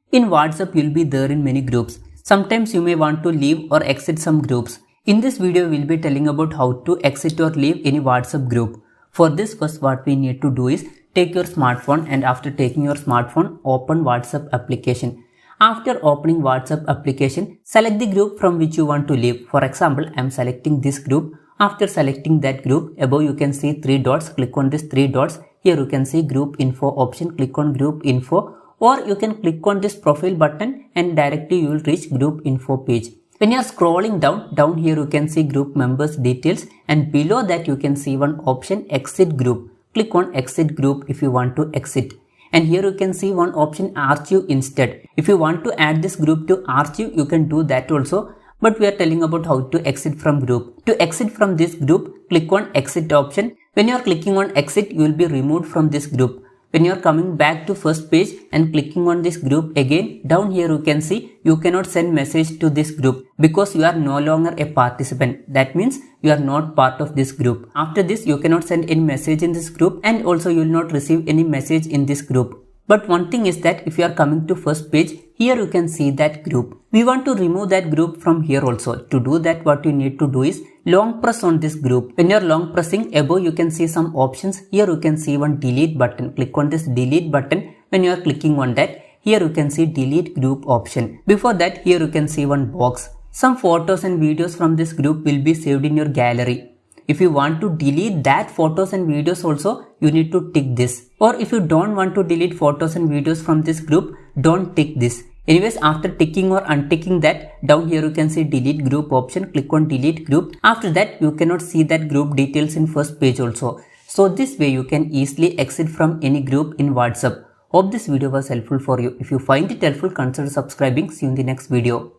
In WhatsApp, you'll be there in many groups. Sometimes you may want to leave or exit some groups. In this video, we'll be telling about how to exit or leave any WhatsApp group. For this, first what we need to do is take your smartphone, and after taking your smartphone, open WhatsApp application. After opening WhatsApp application, select the group from which you want to leave. For example, I am selecting this group. After selecting that group, above you can see 3 dots. Click on these 3 dots. Here you can see group info option. Click on group info, or you can click on this profile button and directly you will reach group info page. When you are scrolling down here you can see group members details, and below that you can see one option exit group. Click on exit group if you want to exit. And here you can see one option archive instead. If you want to add this group to archive, you can do that also. But we are telling about how to exit from group. To exit from this group, click on exit option. When you are clicking on exit, you will be removed from this group. When you are coming back to first page and clicking on this group again, down here you can see you cannot send message to this group because you are no longer a participant. That means you are not part of this group. After this, you cannot send any message in this group, and also you will not receive any message in this group. But one thing is that if you are coming to first page, here you can see that group. We want to remove that group from here also. To do that, what you need to do is long press on this group. When you are long pressing, above you can see some options. Here you can see one delete button. Click on this delete button. When you are clicking on that, here you can see delete group option. Before that, here you can see one box. Some photos and videos from this group will be saved in your gallery. If you want to delete that photos and videos also, you need to tick this. Or if you don't want to delete photos and videos from this group, don't tick this. Anyways, after ticking or unticking that, down here you can see delete group option. Click on delete group. After that, you cannot see that group details in first page also. So this way you can easily exit from any group in WhatsApp. Hope this video was helpful for you. If you find it helpful, consider subscribing. See you in the next video.